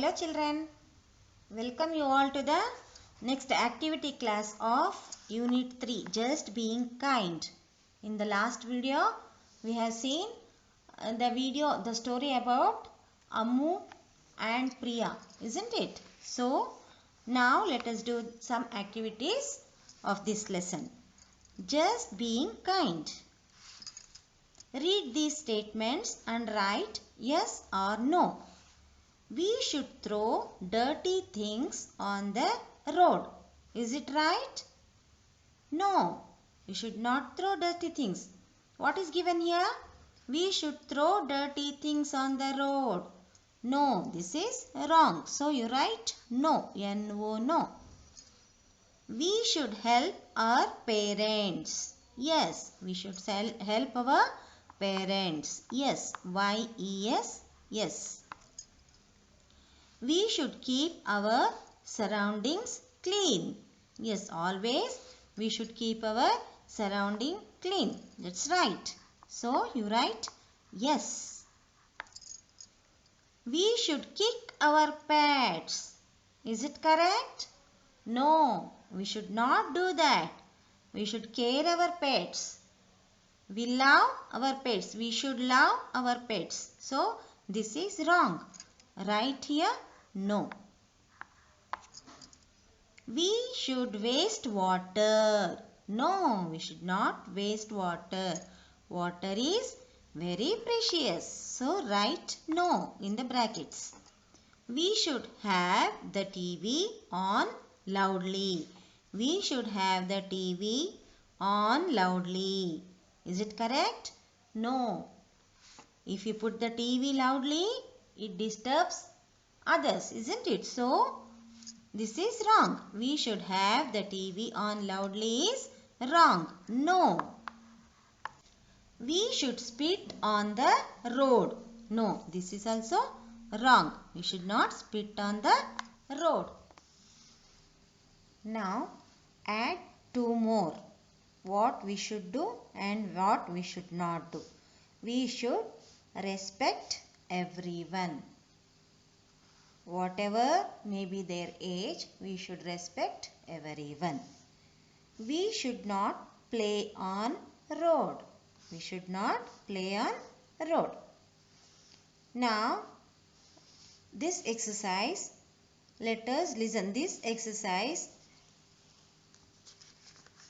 Hello children, welcome you all to the next activity class of Unit 3, Just Being Kind. In the last video, we have seen the story about Ammu and Priya, isn't it? So, now let us do some activities of this lesson. Just being kind. Read these statements and write yes or no. We should throw dirty things on the road. Is it right? No, we should not throw dirty things. What is given here? We should throw dirty things on the road. No, this is wrong. So you write no, N-O, no. We should help our parents. Yes, we should help our parents. Yes, Y-E-S, yes. We should keep our surroundings clean. Yes, always we should keep our surrounding clean. That's right. So you write yes. We should kick our pets. Is it correct? No, we should not do that. We should care our pets. We love our pets. We should love our pets. So this is wrong. Write here no. We should waste water. No, we should not waste water. Water is very precious. So write no in the brackets. We should have the TV on loudly. We should have the TV on loudly. Is it correct? No. If you put the TV loudly, it disturbs others, isn't it? So, this is wrong. We should have the TV on loudly is wrong. No. We should spit on the road. No, this is also wrong. We should not spit on the road. Now, add two more. What we should do and what we should not do. We should respect everyone. Whatever may be their age, we should respect everyone. We should not play on road. We should not play on road. Now, this exercise, let us listen. This exercise,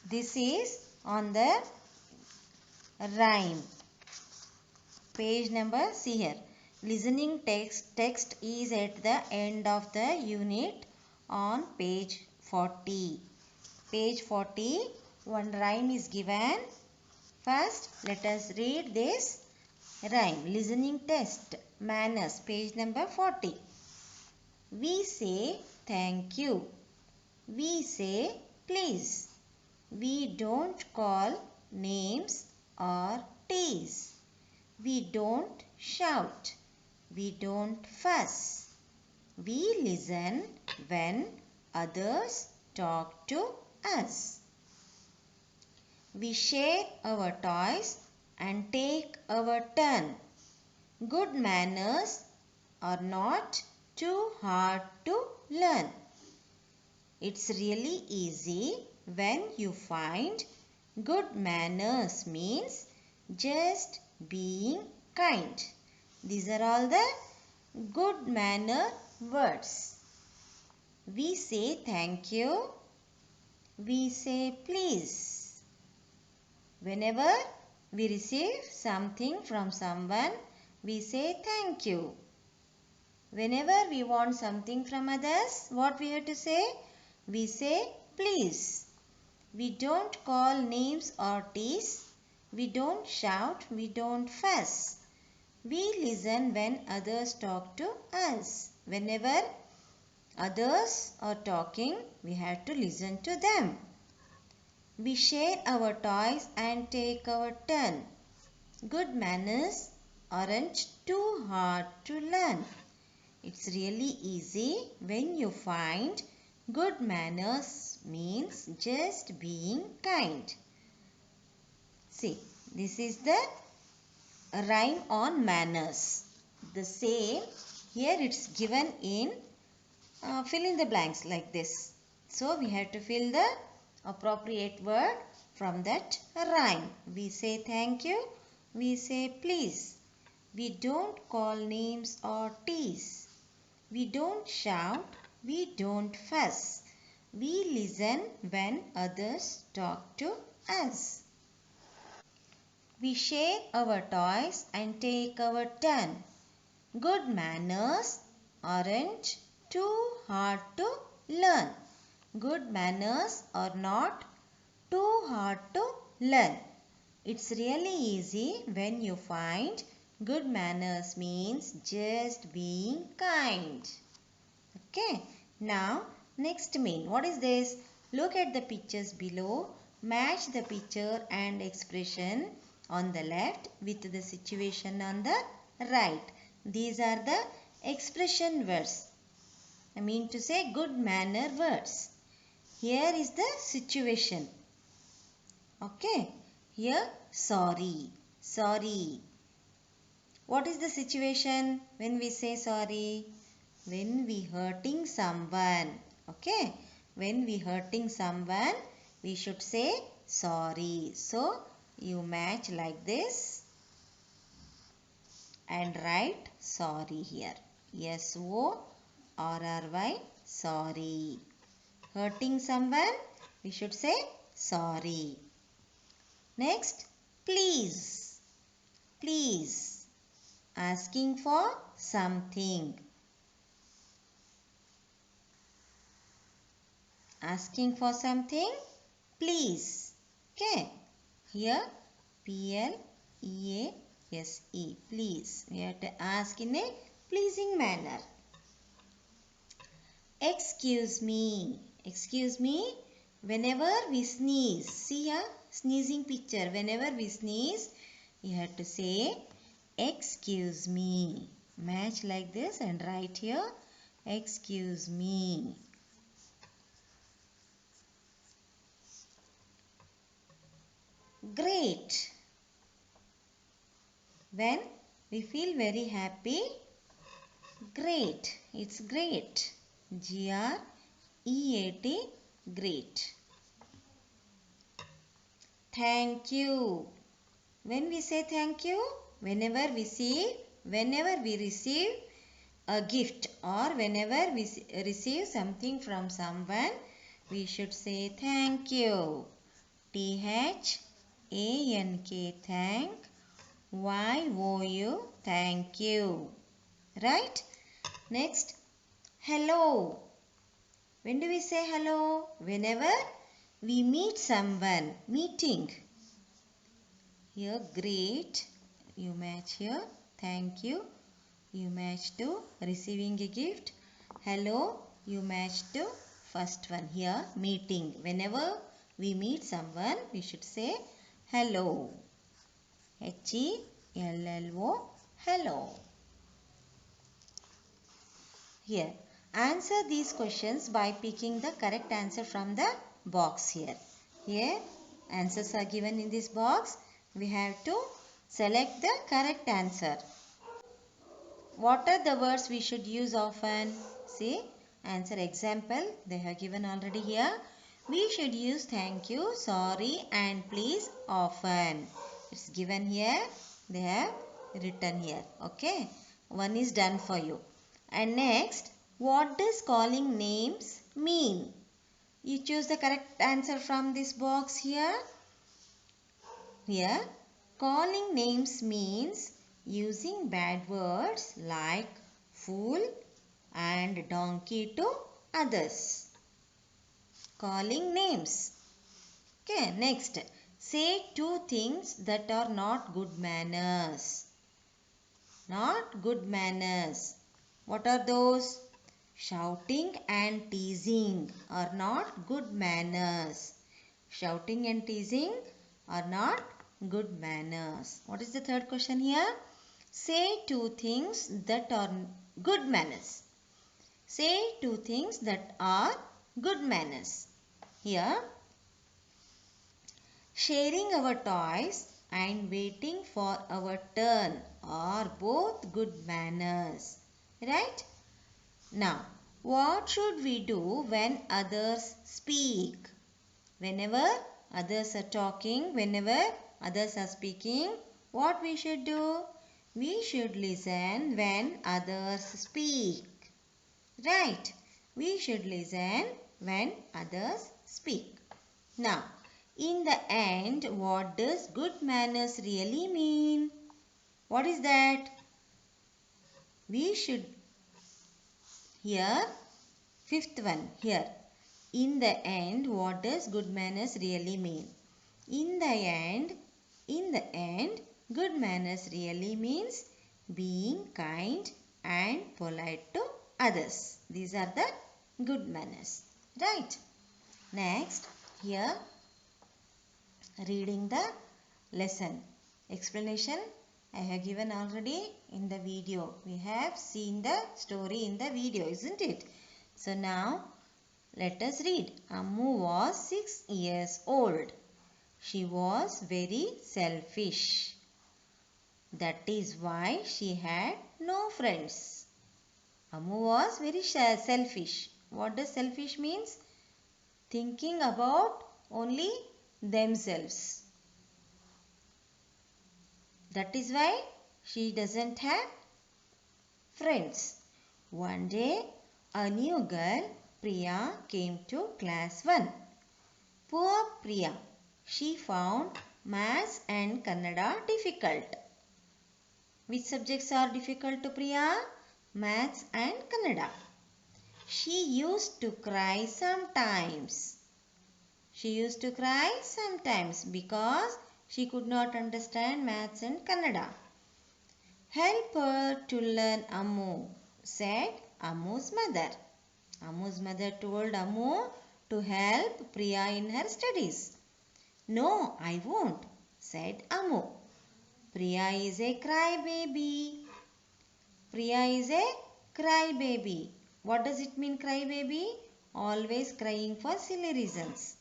this is on the rhyme. Page number, see here. Listening text is at the end of the unit on page 40. Page 40, one rhyme is given. First, let us read this rhyme. Listening test, manners, page number 40. We say thank you. We say please. We don't call names or tease. We don't shout. We don't fuss. We listen when others talk to us. We share our toys and take our turn. Good manners are not too hard to learn. It's really easy when you find good manners means just being kind. These are all the good manner words. We say thank you. We say please. Whenever we receive something from someone, we say thank you. Whenever we want something from others, what we have to say? We say please. We don't call names or tease. We don't shout. We don't fuss. We listen when others talk to us. Whenever others are talking, we have to listen to them. We share our toys and take our turn. Good manners aren't too hard to learn. It's really easy when you find good manners means just being kind. See, this is the rhyme on manners. The same Here it's given in fill in the blanks like this. So we have to fill the appropriate word from that rhyme. We say thank you. We say please. We don't call names or tease. We don't shout. We don't fuss. We listen when others talk to us. We share our toys and take our turn. Good manners aren't too hard to learn. Good manners are not too hard to learn. It's really easy when you find good manners means just being kind. Okay. Now, next mean. What is this? Look at the pictures below. Match the picture and expression on the left with the situation on the right. These are the expression words. I mean to say good manner words. Here is the situation. Okay. Here, sorry. Sorry. What is the situation when we say sorry? When we hurting someone. Okay. When we hurting someone, we should say sorry. So, you match like this and write sorry here. S-O-R-R-Y, sorry. Hurting someone, we should say sorry. Next, please. Please. Asking for something. Asking for something, please. Okay. Here, P-L-E-A-S-E, please. We have to ask in a pleasing manner. Excuse me. Excuse me. Whenever we sneeze, see here, sneezing picture. Whenever we sneeze, you have to say, excuse me. Match like this and write here, excuse me. Great. When we feel very happy, great. It's great. G-R-E-A-T, great. Thank you. When we say thank you, whenever we receive a gift or whenever we receive something from someone, we should say thank you. T-H-A-N-K, thank. Y-O-U, thank you. Right? Next, hello. When do we say hello? Whenever we meet someone, meeting. Here, great. You match here. Thank you. You match to receiving a gift. Hello. You match to first one. Here, meeting. Whenever we meet someone, we should say hello. H-E-L-L-O. Hello. Here, answer these questions by picking the correct answer from the box here. Here, answers are given in this box. We have to select the correct answer. What are the words we should use often? See, answer example they have given already here. We should use thank you, sorry and please often. It's given here. They have written here. Okay. One is done for you. And next, what does calling names mean? You choose the correct answer from this box here. Here, calling names means using bad words like fool and donkey to others. Calling names. Okay, next. Say two things that are not good manners. Not good manners. What are those? Shouting and teasing are not good manners. Shouting and teasing are not good manners. What is the third question here? Say two things that are good manners. Say two things that are good manners. Here, sharing our toys and waiting for our turn are both good manners. Right? Now, what should we do when others speak? Whenever others are talking, whenever others are speaking, what we should do? We should listen when others speak. Right? We should listen when others speak. Now, in the end, what does good manners really mean? What is that? We should, here, fifth one, here. In the end, what does good manners really mean? In the end, good manners really means being kind and polite to others. These are the good manners. Right? Next, here, reading the lesson. Explanation I have given already in the video. We have seen the story in the video, isn't it? So now, let us read. Ammu was 6 years old. She was very selfish. That is why she had no friends. Ammu was very selfish. What does selfish means? Thinking about only themselves. That is why she doesn't have friends. One day, a new girl, Priya, came to class 1. Poor Priya. She found maths and Kannada difficult. Which subjects are difficult to Priya? Maths and Kannada. She used to cry sometimes. She used to cry sometimes because she could not understand maths and Kannada. Help her to learn Ammu, said Ammu's mother. Ammu's mother told Ammu to help Priya in her studies. No, I won't, said Ammu. Priya is a crybaby. Priya is a crybaby. What does it mean, crybaby? Always crying for silly reasons.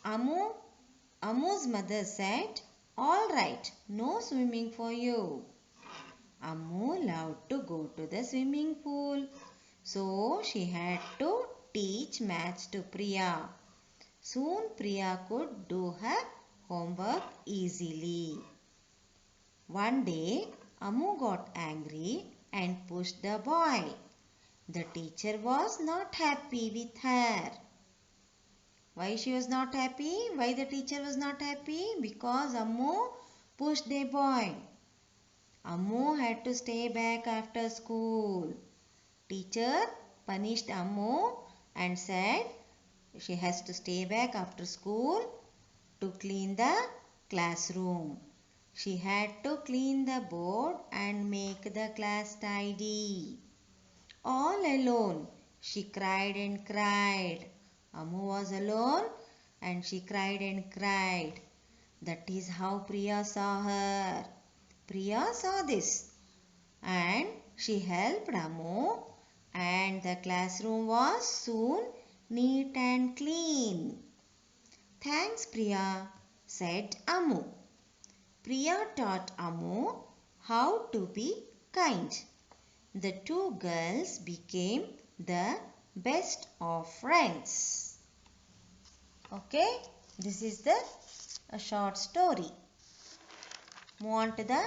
Ammu's mother said, all right, no swimming for you. Ammu loved to go to the swimming pool. So she had to teach maths to Priya. Soon Priya could do her homework easily. One day, Ammu got angry and pushed the boy. The teacher was not happy with her. Why she was not happy? Why the teacher was not happy? Because Ammu pushed the boy. Ammu had to stay back after school. Teacher punished Ammu and said she has to stay back after school to clean the classroom. She had to clean the board and make the class tidy. All alone, she cried and cried. Ammu was alone and she cried and cried. That is how Priya saw her. Priya saw this and she helped Ammu and the classroom was soon neat and clean. Thanks, Priya, said Ammu. Priya taught Ammu how to be kind. The two girls became the best of friends. Okay, this is a short story. Move on to the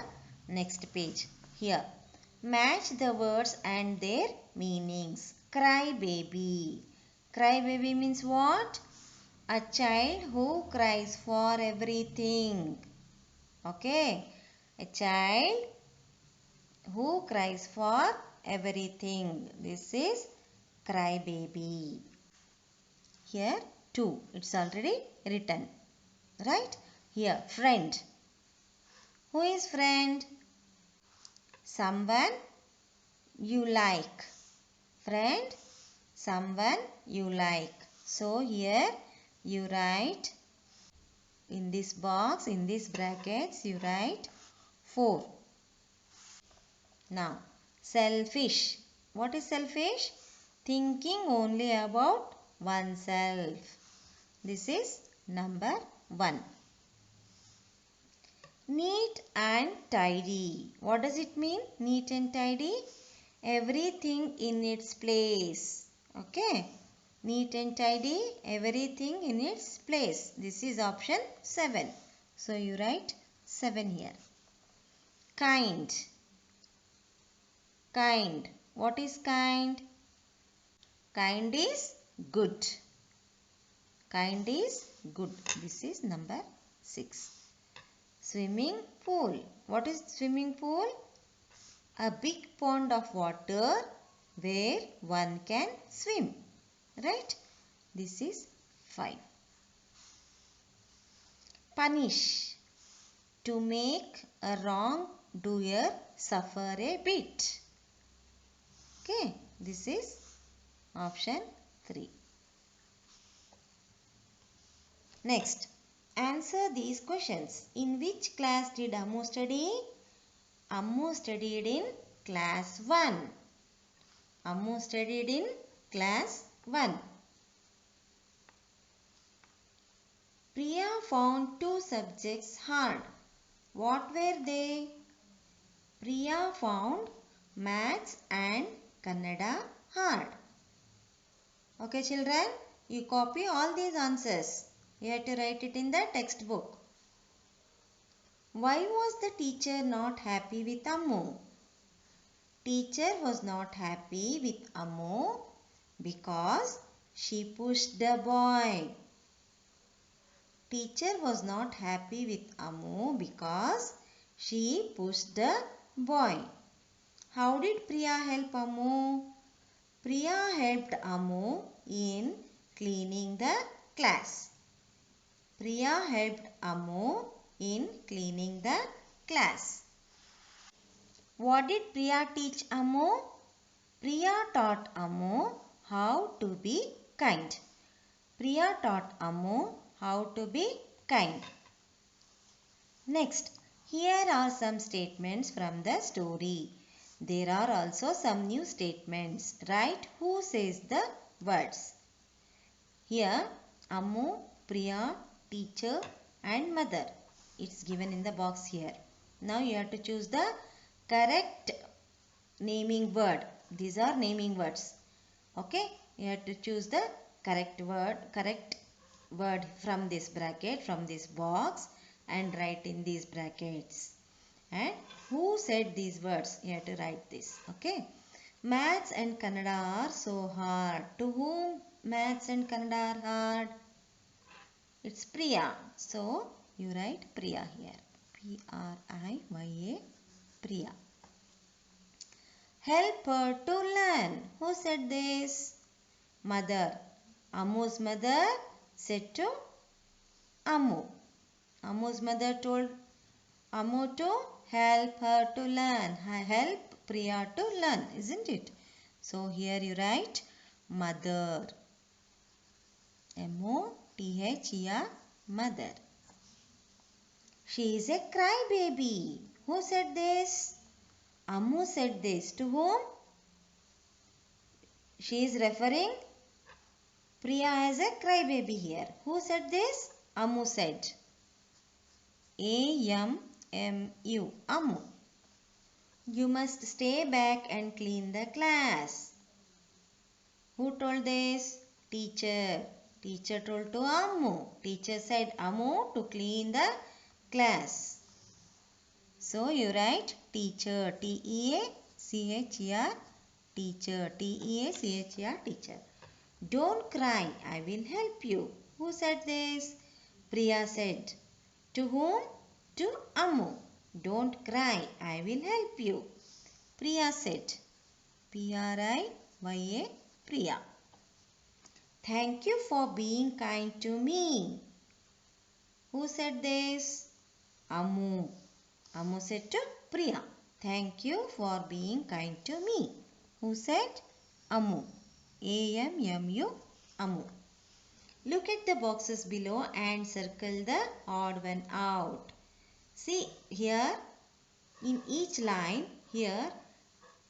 next page. Here, match the words and their meanings. Cry baby. Cry baby means what? A child who cries for everything. Okay, a child who cries for everything. This is cry baby. Here 2. It's already written. Right? Here friend. Who is friend? Someone you like. Friend, someone you like. So here you write in this box, in these brackets, you write 4. Now, selfish. What is selfish? Thinking only about oneself. This is number 1. Neat and tidy. What does it mean? Neat and tidy? Everything in its place. Okay. Neat and tidy. Everything in its place. This is option 7. So you write 7 here. Kind. Kind. What is kind? Kind is good. Kind is good. This is number 6. Swimming pool. What is swimming pool? A big pond of water where one can swim. Right? This is 5. Punish. To make a wrong doer suffer a bit. Okay. This is option 3. Next. Answer these questions. In which class did Ammu study? Ammu studied in class 1. Ammu studied in class 1. Priya found 2 subjects hard. What were they? Priya found maths and Kannada hard. Okay children, you copy all these answers. You have to write it in the textbook. Why was the teacher not happy with Ammu? Teacher was not happy with Ammu because she pushed the boy. Teacher was not happy with Ammu because she pushed the boy. How did Priya help Ammu? Priya helped Ammu in cleaning the class. Priya helped Ammu in cleaning the class. What did Priya teach Ammu? Priya taught Ammu how to be kind. Priya taught Ammu how to be kind. Next, here are some statements from the story. There are also some new statements. Write who says the words. Here, Ammu, Priya, teacher and mother. It's given in the box here. Now you have to choose the correct naming word. These are naming words. Okay, you have to choose the correct word from this bracket, from this box, and write in these brackets. And who said these words? You have to write this. Okay. Maths and Kannada are so hard. To whom maths and Kannada are hard? It's Priya. So you write Priya here. P-R-I-Y-A. Priya. Help her to learn. Who said this? Mother. Ammu's mother said to Ammu. Ammu's mother told Ammu to help her to learn. Help Priya to learn, isn't it? So here you write mother. M-O-T-H-E-R, mother. She is a crybaby. Who said this? Ammu said this. To whom? She is referring Priya as a crybaby here. Who said this? Ammu said. A-M-M-U. Ammu. You must stay back and clean the class. Who told this? Teacher. Teacher told to Ammu. Teacher said Ammu to clean the class. So you write teacher. T-E-A-C-H-E-R. Teacher. T-E-A-C-H-E-R. Teacher. Don't cry. I will help you. Who said this? Priya said. To whom? To Ammu. Don't cry. I will help you. Priya said. P-R-I-Y-A. Priya. Thank you for being kind to me. Who said this? Ammu. Ammu said to Priya. Thank you for being kind to me. Who said? Ammu. A-M-M-U. Ammu. Look at the boxes below and circle the odd one out. See here in each line here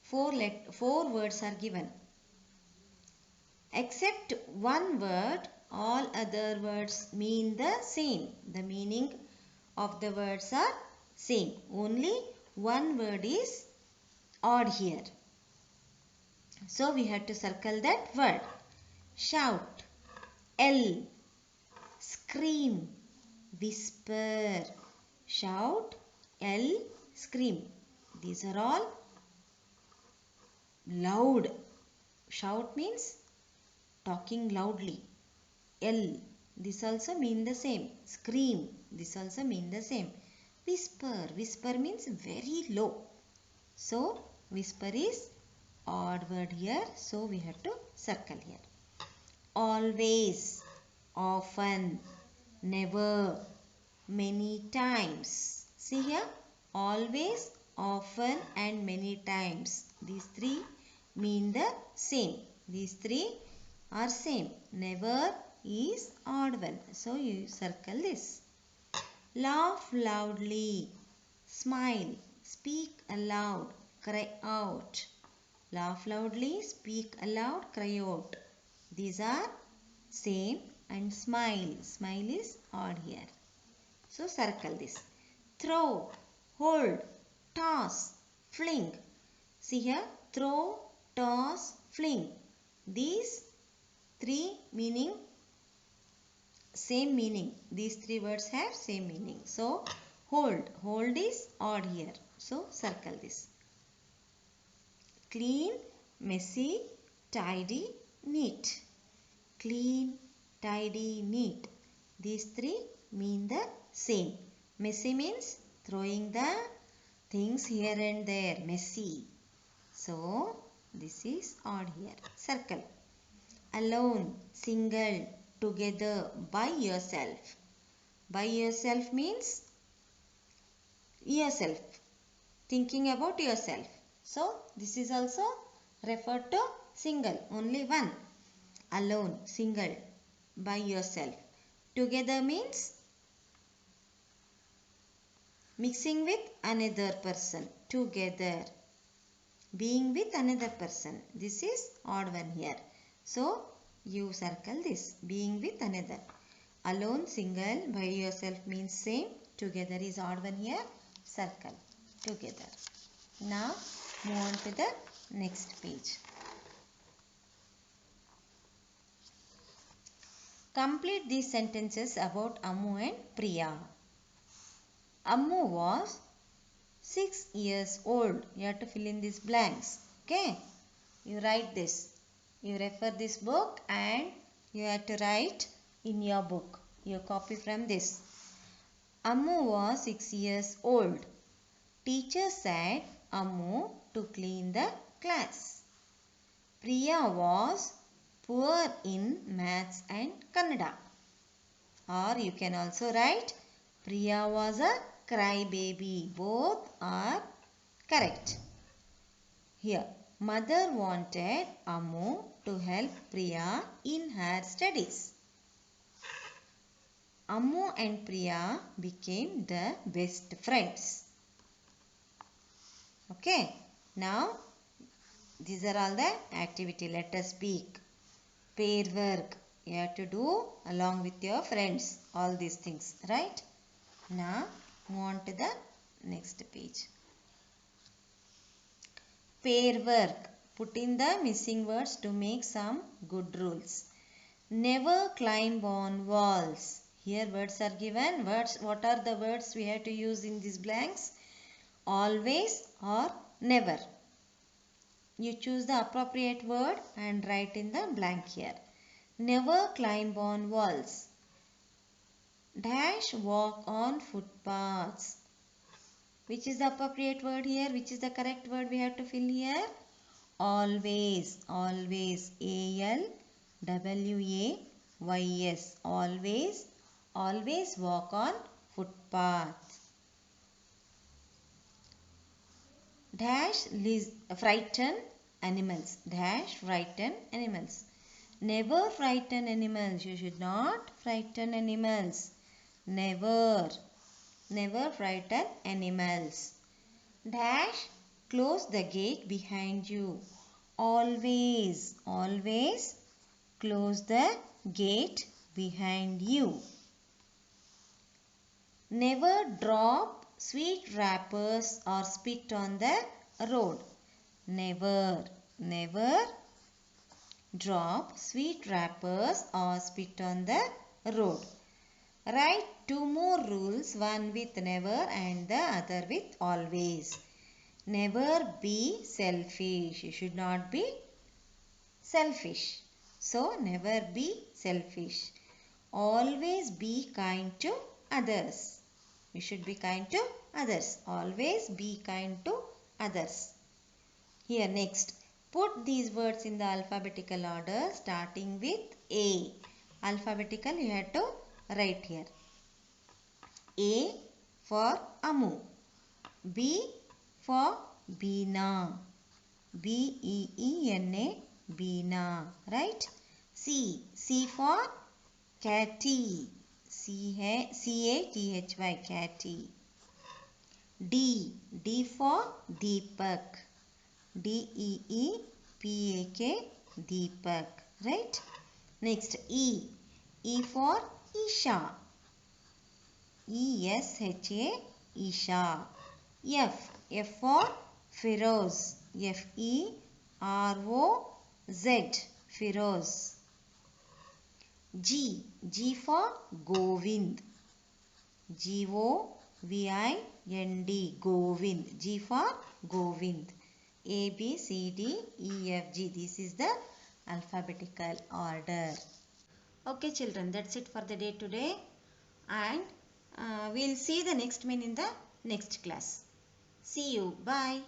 four words are given. Except one word, all other words mean the same. The meaning of the words are same. Only one word is odd here. So we have to circle that word. Shout, L. Scream, whisper. Shout, L, scream. These are all loud. Shout means talking loudly. L, this also mean the same. Scream, this also mean the same. Whisper, whisper means very low. So whisper is odd word here. So we have to circle here. Always, often, never, many times. See here, always, often and many times. These three mean the same. These three are same. Never is odd one. So you circle this. Laugh loudly, smile, speak aloud, cry out. Laugh loudly, speak aloud, cry out. These are same, and smile. Smile is odd here. So circle this. Throw, hold, toss, fling. See here, throw, toss, fling. These three meaning, same meaning. These three words have same meaning. So hold, hold is odd here. So circle this. Clean, messy, tidy, neat. Clean, tidy, neat. These three mean the same. Messy means throwing the things here and there. Messy. So this is odd here. Circle. Alone, single, together, by yourself. By yourself means yourself. Thinking about yourself. So this is also referred to single. Only one. Alone, single, by yourself. Together means mixing with another person. Together. Being with another person. This is odd one here. So you circle this. Being with another. Alone, single, by yourself means same. Together is odd one here. Circle. Together. Now move on to the next page. Complete these sentences about Ammu and Priya. Ammu was 6 years old. You have to fill in these blanks. Okay. You write this. You refer this book and you have to write in your book. You copy from this. Ammu was 6 years old. Teacher said Ammu to clean the class. Priya was poor in maths and Kannada. Or you can also write Priya was a crybaby. Both are correct. Here, mother wanted Ammu to help Priya in her studies. Ammu and Priya became the best friends. Okay. Now, these are all the activity. Let us speak. Pair work. You have to do along with your friends. All these things. Right? Now, move on to the next page. Pair work. Put in the missing words to make some good rules. Never climb on walls. Here words are given. Words. What are the words we have to use in these blanks? Always or never. You choose the appropriate word and write in the blank here. Never climb on walls. Dash walk on footpaths. Which is the appropriate word here? Which is the correct word we have to fill here? Always. Always. ALWAYS. Always. Always walk on footpaths. Dash frighten animals. Dash frighten animals. Never frighten animals. You should not frighten animals. Never. Never frighten animals. Dash close the gate behind you. Always. Always close the gate behind you. Never drop sweet wrappers or spit on the road. Never. Never drop sweet wrappers or spit on the road. Write two more rules, one with never and the other with always. Never be selfish. You should not be selfish. So, never be selfish. Always be kind to others. You should be kind to others. Always be kind to others. Here next, put these words in the alphabetical order starting with A. Alphabetical you have to write here. A for Amu. B for Beena. B-E-E-N-A. Beena. Right? C for Catty. C-A-T-H-Y. Catty. D for Deepak. D-E-E-P-A-K. Deepak. Right? Next E for Isha. E-S-H-A. Isha. F for Feroz. F-E-R-O-Z. Feroz. G for Govind. G-O-V-I-N-D. Govind. G for Govind. A, B, C, D, E, F, G. This is the alphabetical order. Okay children, that's it for the day today. And we'll see the next mean in the next class. See you. Bye.